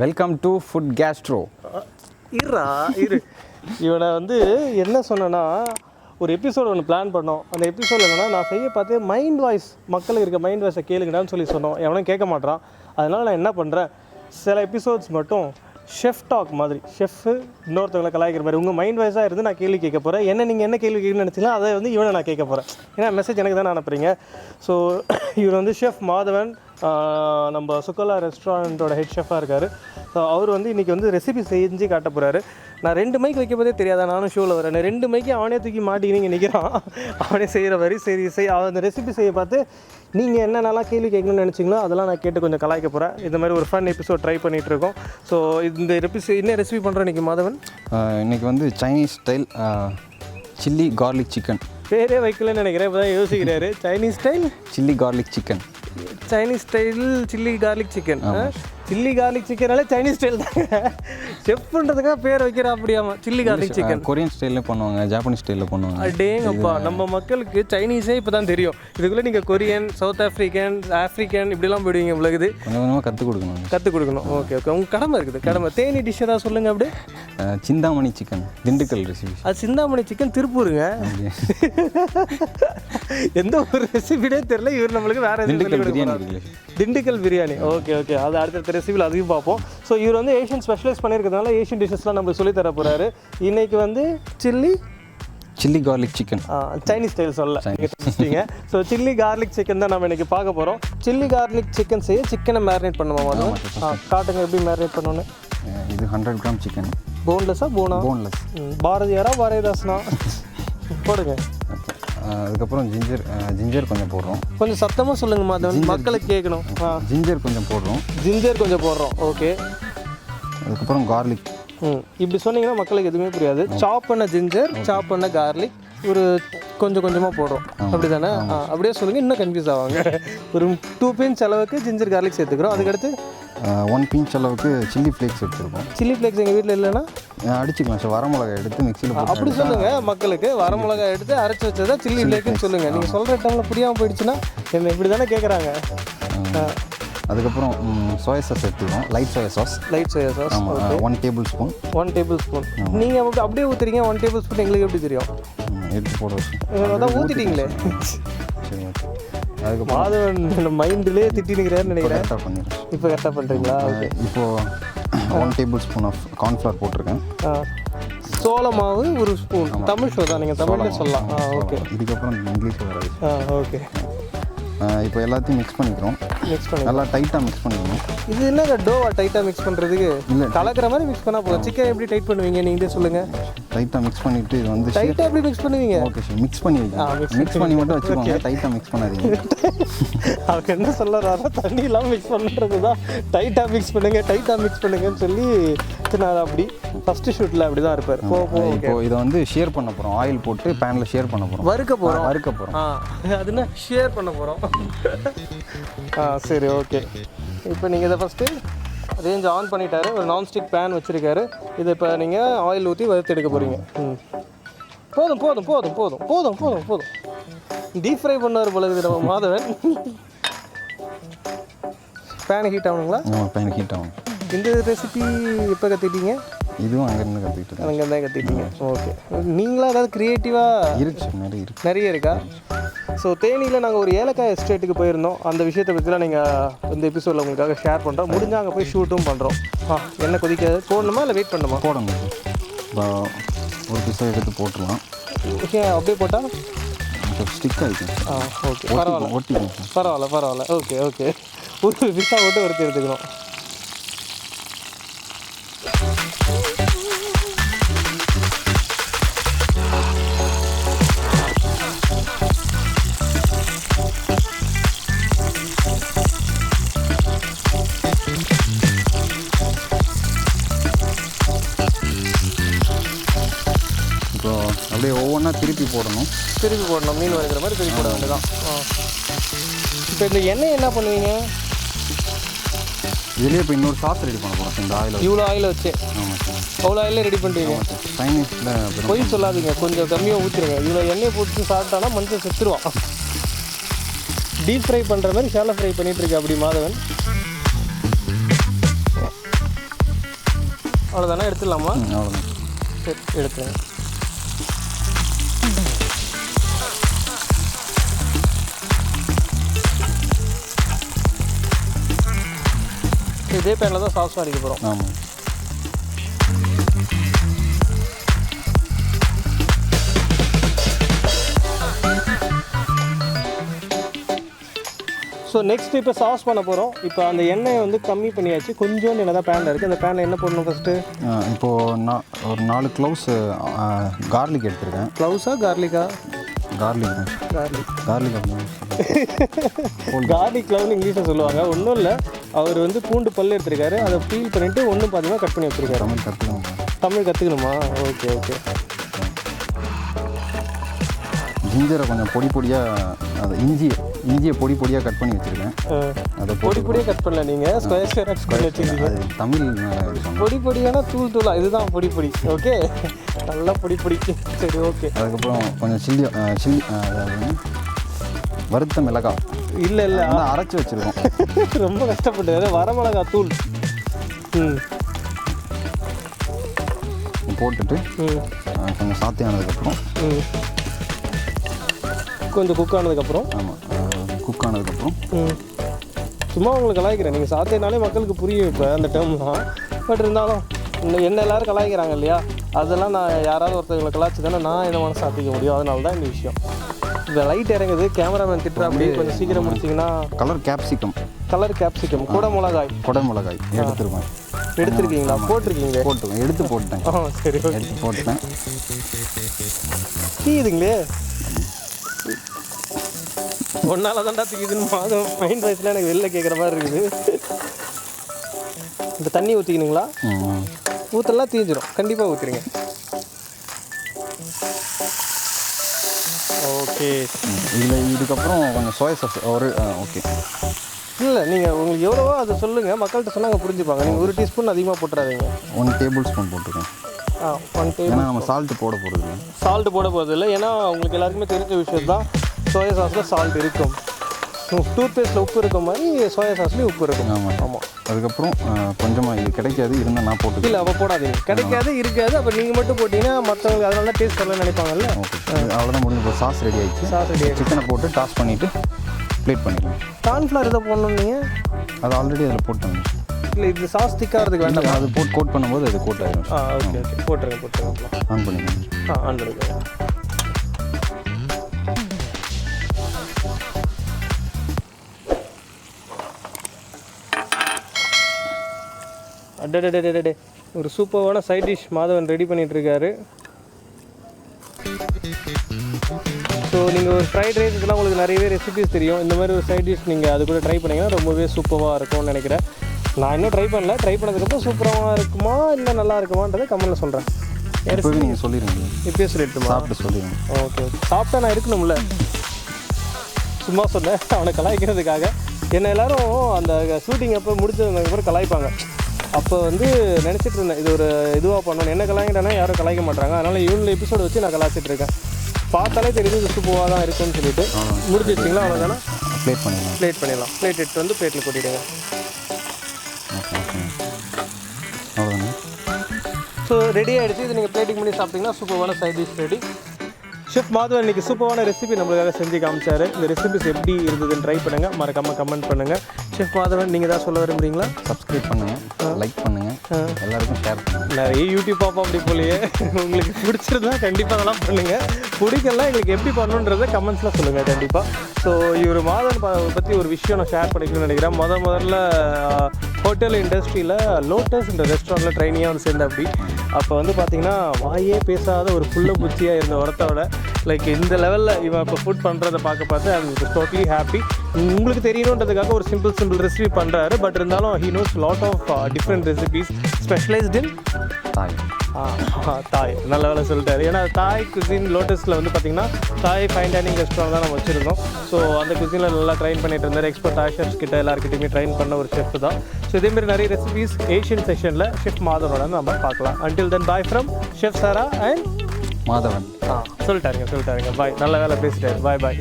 Welcome to food Castro. இவனை வந்து என்ன சொன்னேன்னா, ஒரு எபிசோடு ஒன்று பிளான் பண்ணோம். அந்த எபிசோடில் என்னென்னா, நான் செய்ய பார்த்து மைண்ட் வாய்ஸ், மக்களுக்கு இருக்க மைண்ட் வாய்ஸை கேளுங்கடான்னு சொல்லி சொன்னோம். எவனும் கேட்க மாட்டான். அதனால் நான் என்ன பண்ணுறேன், சில எபிசோட்ஸ் மட்டும் ஷெஃப் டாக் மாதிரி, ஷெஃப்பு இன்னொருத்தவங்களை கலாய்க்கிற மாதிரி உங்கள் மைண்ட் வாய்ஸாக இருந்து நான் கேள்வி கேட்க போகிறேன். நீங்கள் என்ன கேள்வி கேட்கணும்னு நினச்சிங்களா அதை வந்து இவனை நான் கேட்க போகிறேன். ஏன்னா மெசேஜ் எனக்கு தானே அனுப்புறீங்க. ஸோ இவர் வந்து ஷெஃப் மாதவன், நம்ம சுக்கலா ரெஸ்டாரண்ட்டோட ஹெட் ஷெஃபாக இருக்கார். ஸோ அவர் வந்து இன்றைக்கி வந்து ரெசிபி செஞ்சு காட்ட போகிறாரு. நான் 2 மைக் வைக்க போதே தெரியாதா, நானும் ஷோவில் வரேன். 2 மைக்கு அவனே தூக்கி மாட்டிக்கினீங்க நிற்கிறான். அவனே செய்கிற மாதிரி சரி அந்த ரெசிபி செய்ய பார்த்து நீங்கள் என்னென்னலாம் கேள்வி கேட்கணும்னு நினச்சிங்களோ அதெல்லாம் நான் கேட்டு கொஞ்சம் கலாய்க்க போகிறேன். இந்த மாதிரி ஒரு ஃபன் எபிசோட் ட்ரை பண்ணிகிட்ருக்கோம். ஸோ இந்த என்ன ரெசிபி பண்ணுறேன் இன்றைக்கி மாதவன்? இன்றைக்கி வந்து Chinese style chilli garlic chicken. பேரே வைக்கலன்னு நினைக்கிறேன், இப்போ தான் யோசிக்கிறாரு. Chinese style chilli garlic chicken. Chinese style chilli garlic chicken. Chilli garlic சிக்கனாலே சைனீஸ் ஸ்டைல் தாங்க. செஃப் பண்ணுறதுக்காக பேர் வைக்கிற அப்படியாமா சில்லி கார்லிக் சிக்கன். கொரியன் ஸ்டைலில் பண்ணுவாங்க, ஜாப்பனீஸ் ஸ்டைலில் பண்ணுவாங்க. அடேங்கப்பா, நம்ம மக்களுக்கு சைனீஸே இப்போ தான் தெரியும். இதுக்குள்ளே நீங்கள் கொரியன், சவுத் ஆஃப்ரிக்கன் இப்படிலாம் போயிடுவீங்க. உலகுது கொஞ்சம் கொஞ்சமாக கற்றுக் கொடுக்கணும். ஓகே உங்கள் கடமை இருக்குது. கடமை. தேனி டிஷ் ஏதாவது சொல்லுங்கள். அப்படி சிந்தாமணி சிக்கன், திண்டுக்கல் ரெசிபி. அது சிந்தாமணி சிக்கன் திருப்பூருங்க. எந்த ஒரு ரெசிபினே தெரியல. இவர் நம்மளுக்கு வேறு திண்டுக்கல் பிரியாணி. ஓகே அது அடுத்த ரெசிபியில் அதையும் பார்ப்போம். ஸோ இவர் வந்து ஏஷியன் ஸ்பெஷலைஸ் பண்ணியிருக்கிறதுனால ஏஷியன் டிஷ்ஷஸ்லாம் நம்மளுக்கு சொல்லி தர போகிறாரு. இன்றைக்கி வந்து chilli garlic chicken. Chinese style சொல்லிங்க. ஸோ சில்லி கார்லிக் சிக்கன் தான் நம்ம இன்றைக்கி பார்க்க போகிறோம். சில்லி கார்லிக் சிக்கன் செய்ய சிக்கனை மேரினேட் பண்ணுவோம். காட்டுங்க எப்படி மேரினேட் பண்ணணுன்னு. இது 100 கிராம் சிக்கன். போன்லெஸ்ஸா? போன்லெஸ். பாரதியாரா பாரதிதாசனா? போடுங்க. அதுக்கப்புறம் ஜிஞ்சர் கொஞ்சம் போடுறோம். கொஞ்சம் சத்தமாக சொல்லுங்கள் மாதவன், மக்களுக்கு கேட்கணும். ஜிஞ்சர் கொஞ்சம் போடுறோம். ஓகே. அதுக்கப்புறம் கார்லிக். இப்படி சொன்னீங்கன்னா மக்களுக்கு எதுவுமே புரியாது. சாப் பண்ண ஜிஞ்சர், சாப் பண்ண கார்லிக் ஒரு கொஞ்சமாக போடுறோம். அப்படி தானே? அப்படியே சொல்லுங்கள், இன்னும் கன்ஃபியூஸ் ஆவாங்க. ஒரு 2 பிஞ்ச் அளவுக்கு ஜிஞ்சர் கார்லிக் சேர்த்துக்கிறோம். அதுக்கடுத்து 1 பிஞ்ச் அளவுக்கு சில்லி ஃப்ளேக்ஸ் எடுத்துருக்கோம். சில்லி ஃப்ளேக்ஸ் எங்கள் வீட்டில் இல்லைன்னா அடிச்சுக்கலாம் சார். வரமிளகாய் எடுத்து மிக்சியில் போட்டு அப்படி சொல்லுங்கள் மக்களுக்கு. வரமிளகாய் எடுத்து அரைச்சி வச்சதா சில்லி ஃப்ளேக்ஸ்னு சொல்லுங்கள். நீங்கள் சொல்கிற டைமில் புரியாமல் போயிடுச்சுன்னா என்ன இப்படி தானே கேட்குறாங்க. அதுக்கப்புறம் சோயா சாஸ் எடுத்துக்கிறோம். Light soya sauce. 1 table spoon. நீங்கள் அப்படியே ஊற்றுறீங்க. 1 டேபிள் ஸ்பூன் எங்களுக்கு எப்படி தெரியும்? எடுத்து போட அதான் ஊற்றிட்டீங்களே. சரி, ஓகே. அதுக்கப்புறம் மாதவன் மைண்ட்லேயே திட்டினுக்கிறாருன்னு நினைக்கிறேன். இப்போ கரெக்டாக பண்ணுறீங்களா? ஓகே. இப்போது 1 டேபிள் ஸ்பூன் ஆஃப் கார்ன்ஃப்ளவர் போட்டிருக்கேன். சோள மாவு 1 ஸ்பூன். தமிழ் ஷோ தான், நீங்கள் தமிழ்லேயே சொல்லலாம். ஓகே. இதுக்கப்புறம் இங்கிலீஷில் வராது. ஓகே. இப்போ எல்லாத்தையும் மிக்ஸ் பண்ணிக்கிறோம். நல்லா டைட்டாக மிக்ஸ் பண்ணிக்கணும். இது என்ன டோவா டைட்டாக மிக்ஸ் பண்ணுறதுக்கு? இல்லை, கலக்கிற மாதிரி மிக்ஸ் பண்ணால் போதும். சிக்கன் எப்படி டைட் பண்ணுவீங்க நீங்களே சொல்லுங்கள். டைட்டாக மிக்ஸ் பண்ணிவிட்டு இது வந்து டைட்டாக எப்படி மிக்ஸ் பண்ணுவீங்க? ஓகே சார், மிக்ஸ் பண்ணி மட்டும் வச்சுக்கோங்க. டைட்டாக மிக்ஸ் பண்ணாதீங்க. அவங்க என்ன சொல்லுறாரோ, தண்ணி இல்லாமல் மிக்ஸ் பண்ணுறது தான் டைட்டாக மிக்ஸ் பண்ணுங்கன்னு சொல்லி நான் அப்படி ஃபஸ்ட்டு ஷூட்டில் அப்படி தான் இருப்பார். இப்போ இதை வந்து ஷேர் பண்ண போகிறோம். ஆயில் போட்டு பேனில் ஷேர் பண்ண போகிறோம். வறுக்க போகிறோம். அதுனா ஷேர் பண்ண போகிறோம். சரி, ஓகே. இப்போ நீங்கள் இதை ஃபஸ்ட்டு ரேஞ்ச் ஆன் பண்ணிட்டாரு. ஒரு நான்ஸ்டிக் பேன் வச்சுருக்காரு. இதை இப்போ நீங்கள் ஆயில் ஊற்றி வறுத்து எடுக்க போகிறீங்க. போதும். டீப் ஃப்ரை பண்ணார் போல இருக்குது நம்ம மாதவன். பேன் ஹீட் ஆகணுங்களா? பேன் ஹீட் ஆகும். இந்த ரெசிபி எப்போ கற்றுக்கிட்டீங்க? இதுவும் அங்கேருந்து கற்றுக்கிட்டீங்க. ஓகே. நீங்களா ஏதாவது க்ரியேட்டிவாக நிறைய இருக்கா? ஸோ தேனியில் நாங்கள் ஒரு ஏலக்காய் எஸ்டேட்டுக்கு போயிருந்தோம். அந்த விஷயத்தை பற்றிலாம் நீங்கள் இந்த எபிசோடில் உங்களுக்காக ஷேர் பண்ணுறோம். முடிஞ்சால் அங்கே போய் ஷூட்டும் பண்ணுறோம். என்ன கொதிக்காது போடணுமா இல்லை வெயிட் பண்ணணுமா? போடணும். ஒரு பிசை எடுத்து போட்டுடலாம். ஓகே. அப்படியே போட்டால் ஸ்டிக் ஆகிடும். ஓகே, பரவாயில்ல. ஓகே. ஒரு பிசா போட்டு ஒருத்தி எடுத்துக்கணும். அப்படியே ஒவ்வொன்றா திருப்பி போடணும். மீன் வறுக்கிற மாதிரி திருப்பி போட வேண்டியதான். இப்போ இந்த எண்ணெய் என்ன பண்ணுவீங்க? இதுலேயே இப்போ இன்னொரு சாஸ் ரெடி பண்ண போகிறோம். இந்த ஆயில் இவ்வளோ ஆயில் வச்சு? ஆமாம் சார். அவ்வளோ ஆயிலே ரெடி பண்ணுறீங்க? சைனீஸில் பொய் சொல்லாதீங்க, கொஞ்சம் கம்மியாக ஊற்றிடுங்க. இவ்வளோ எண்ணெயை போட்டு சாப்பிட்டானா மனுஷன் செத்துருவான். டீப் ஃப்ரை பண்ணுற மாதிரி ஷாலோ ஃப்ரை பண்ணிகிட்ருக்கு அப்படி மாதவன். அவ்வளோதானே, எடுத்துடலாமா? அவ்வளோதான். சரி, எடுத்துருங்க. இதே பேனில் தான் சாஸ் அடிக்க போகிறோம். ஆமாம். ஸோ நெக்ஸ்ட் இப்போ சாஸ் பண்ண போகிறோம். இப்போ அந்த எண்ணெயை வந்து கம்மி பண்ணியாச்சு, கொஞ்சோண்டு என்ன தான் பேனில் இருக்குது. அந்த பேனில் என்ன போடணும் ஃபஸ்ட்டு? இப்போது நான் ஒரு 4 க்ளவுஸ் கார்லிக் எடுத்துருக்கேன். க்ளவுஸா கார்லிக்கா? கார்லிக் தான். கார்லிக் கார்லிக் க்ளவுன்னு இங்கிலீஷில் சொல்லுவாங்க. ஒன்றும் இல்லை, அவர் வந்து பூண்டு பல் எடுத்துருக்காரு, அதை பீல் பண்ணிவிட்டு ஒன்றும் பார்த்தீங்கன்னா கட் பண்ணி வச்சுருக்காரு. தமிழ் கற்றுக்கணும். தமிழ் கற்றுக்கணுமா? Okay okay. ஜிஞ்சரை கொஞ்சம் பொடி பொடியாக, அது இஞ்சியை பொடி பொடியாக கட் பண்ணி வச்சுருக்கேன். அதை பொடி பொடியாக கட் பண்ணல, நீங்கள் ஸ்கொயர் ஸ்கொயராக கட் பண்ணி வச்சுருக்கீங்க. அது தமிழ் பொடி பொடியான தூளாக இதுதான் பொடி பொடி. ஓகே, நல்லா பொடி பொடி. சரி, ஓகே. அதுக்கப்புறம் கொஞ்சம் சில்லி அதாவது வறுத்த மிளகாய். இல்லை அரைச்சி வச்சுருக்கோம். ரொம்ப கஷ்டப்பட்டு. அதாவது வரமிளகாய் தூள் போட்டுட்டு கொஞ்சம் சாத்தி ஆனதுக்கப்புறம், கொஞ்சம் குக் ஆனதுக்கப்புறம், ஆமாம் குக் ஆனதுக்கப்புறம் சும்மா உங்களுக்கு கலாய்க்கிறேன். நீங்கள் சாத்தியனாலே மக்களுக்கு புரியும் இப்போ அந்த டேர்ம் தான். பட் இருந்தாலும் என்ன எல்லோரும் கலாய்க்கிறாங்க இல்லையா, அதெல்லாம் நான் யாராவது ஒருத்தவங்களை கலாய்ச்சி தானே நான் என்ன மனசு சாத்திக்க முடியும். அதனால தான் இந்த விஷயம். இந்த லைட் இறங்குது, கேமராமேன் திட்டுறா, அப்படியே கொஞ்சம் சீக்கிரம் முடிச்சிங்கன்னா. கலர் கேப்சிகம் குடமிளகாய் எடுத்துருக்கேன். எடுத்துருக்கீங்களா? போட்டிருக்கீங்க? எடுத்து போட்டேன். சரி, எடுத்து போட்டேன். தீயுதுங்களே, ஒன்னால தான்டா தீயுதுன்னு மைண்ட் வாய்ஸில் எனக்கு வெளில கேட்குற மாதிரி இருக்குது. இந்த தண்ணி ஊற்றிக்கணுங்களா? ஊற்றலாம் தீஞ்சிடும், கண்டிப்பாக ஊற்றுறீங்க. ஓகே. இதுக்கப்புறம் கொஞ்சம் சோயா சாஸ் ஒரு ஓகே. இல்லை, நீங்கள் உங்களுக்கு எவ்வளவோ அதை சொல்லுங்கள், மக்கள்கிட்ட சொன்னாங்க புரிஞ்சுப்பாங்க. நீங்கள் 1 டீஸ்பூன் அதிகமாக போட்டுறாதீங்க. 1 டேபிள் ஸ்பூன் போட்டுருக்கேன். 1 டேபிள். ஏன்னா நம்ம சால்ட்டு போட போகிறது இல்லை. ஏன்னா உங்களுக்கு எல்லாருக்குமே தெரிஞ்ச விஷயம் தான், சோயா சாஸில் சால்ட் இருக்கும். டூத் பேஸ்ட்டில் உப்பு இருக்க மாதிரி சோயா சாஸ்லேயும் உப்பு இருக்கும். ஆமாம். அதுக்கப்புறம் கொஞ்சமாக இது கிடைக்காது, இருந்தால் நான் போட்டு. இல்லை, அப்போ போடாதீங்க. கிடைக்காது, இருக்காது. அப்போ நீங்கள் மட்டும் போட்டிங்கன்னா மற்றவங்களுக்கு அதனால தான் டேஸ்ட் வரலன்னு நினைப்பாங்கல்ல. ஓகே, அவ்வளோதான் முடிஞ்சு. இப்போ சாஸ் ரெடி ஆகிடுச்சு. சிக்கனை போட்டு டாஸ் பண்ணிவிட்டு ப்ளேட் பண்ணிக்கலாம். கார்ன்ஃப்ளவர் இதை போடணும் நீங்கள்? அது ஆல்ரெடி அதில் போட்டோம். இல்லை, இது சாஸ் திக்காகிறதுக்கு வேண்டாம். அது போட்டு கோட் பண்ணும்போது அது கோட் ஆகிடும். ஓகே ஓகே, போட்டுருங்க. ஆன் பண்ணிக்கோங்க. ஆன் பண்ணிக்கோங்க. அடடடடடே, ஒரு சூப்பரான சைட் டிஷ் மாதவன் ரெடி பண்ணிகிட்ருக்காரு. ஸோ நீங்கள் ஒரு ஃப்ரைட் ரைஸ் இதெல்லாம் உங்களுக்கு நிறையவே ரெசிபிஸ் தெரியும். இந்த மாதிரி ஒரு சைட் டிஷ் நீங்கள் அது கூட ட்ரை பண்ணிங்கன்னா ரொம்பவே சூப்பராக இருக்கும்னு நினைக்கிறேன். நான் இன்னும் ட்ரை பண்ணல. ட்ரை பண்ணதுக்கப்புறம் சூப்பராக இருக்குமா இல்லை நல்லா இருக்குமான்றதை கமெண்ட்டில் சொல்கிறேன். நீங்கள் சொல்லிடுங்க. இப்போயே சொல்லிட்டுமா? சாப்பிட்டு சொல்லிடுங்க. ஓகே. சாப்பிட்டா நான் இருக்கணும்ல, சும்மா சொன்னேன் அவனை கலாய்க்கிறதுக்காக. என்ன எல்லோரும் அந்த ஷூட்டிங் அப்போ முடிச்சதுக்கப்புறம் கலாய்ப்பாங்க. அப்போ வந்து நினச்சிட்டு இருந்தேன் இது ஒரு இதுவாக பண்ணணும். என்ன கலாய்க்கிறேன்னா யாரும் கலாய்க்க மாட்டாங்க. அதனால் இவனில் எபிசோடு வச்சு நான் கலாய்ச்சிட்டு இருக்கேன். பார்த்தாலே தெரியுது இது சூப்பராக தான் இருக்குன்னு சொல்லிட்டு. முடிச்சு வச்சிங்களா? அவ்வளோதானே. ப்ளேட் பண்ணிடலாம். ப்ளேட் எடுத்து வந்து ப்ளேட்டில் கொட்டிவிடுங்க. அவ்வளோதானே. ஸோ ரெடி ஆகிடுச்சு. இது நீங்கள் பிளேட்டிங் பண்ணி சாப்பிட்டிங்கன்னா சூப்பரான side dish ready. Chef Madhavan இன்றைக்கி சூப்பரான ரெசிபி நம்மளுக்காக செஞ்சு காமிச்சார். இந்த ரெசிபிஸ் எப்படி இருந்ததுன்னு ட்ரை பண்ணுங்கள், மறக்காமல் கமெண்ட் பண்ணுங்கள். ஷெஃப் மாதவன், நீங்கள் தான் சொல்ல விரும்புகிறீங்களா? சப்ஸ்கிரைப் பண்ணுங்கள், லைக் பண்ணுங்கள், எல்லாருக்கும் ஷேர் பண்ணுங்கள். நிறைய யூடியூப் பாப்பா அப்படி போலையே. உங்களுக்கு பிடிச்சிருந்தா கண்டிப்பாக அதெல்லாம் பண்ணுங்கள். பிடிக்கலாம் எங்களுக்கு எப்படி பண்ணணுன்றதை கமெண்ட்ஸில் சொல்லுங்கள் கண்டிப்பாக. ஸோ இவர் மாதவன் பற்றி ஒரு விஷயம் நான் ஷேர் பண்ணிக்கணும்னு நினைக்கிறேன். முதல்ல ஹோட்டல் இண்டஸ்ட்ரியில் லோட்டஸ்ன்ற ரெஸ்டாரண்ட்டில் ட்ரைனிங்காக வந்து சேர்ந்த அப்படி. அப்போ வந்து பார்த்திங்கன்னா வாயே பேசாத ஒரு புள்ள பூச்சியாக இருந்த ஒருத்தோட லைக் இந்த லெவலில் இவன் இப்போ ஃபுட் பண்ணுறதை பார்த்து அது டோட்டலி ஹாப்பி. உங்களுக்கு தெரியணுன்றதுக்காக ஒரு சிம்பிள் ரெசிபி பண்ணுறாரு. பட் இருந்தாலும் he knows lot of different recipes specialised in Thai. நல்ல வேலை சொல்லிட்டாரு. ஏன்னா தாய் குசின் லோட்டஸில் வந்து பார்த்திங்கன்னா தாய் ஃபைன் டைனிங் ரெஸ்டாரண்ட் தான் நம்ம வச்சுருந்தோம். ஸோ அந்த குசினில் நல்லா ட்ரைன் பண்ணிட்டு இருந்தார். எக்ஸ்பர்ட் ஷெஃப்ஸ் கிட்ட எல்லாருக்கிட்டையுமே ட்ரைன் பண்ண ஒரு ஷெஃப் தான். ஸோ இதேமாரி நிறைய ரெசிபிஸ் ஏஷியன் செஷனில் ஷெஃப் மாதவனோட நம்ம பார்க்கலாம். Until then, bye from Chef Sarah and Madhavan. சொல்லிட்டாருங்க. பாய். நல்ல வேலை பேசிட்டாரு. பாய்.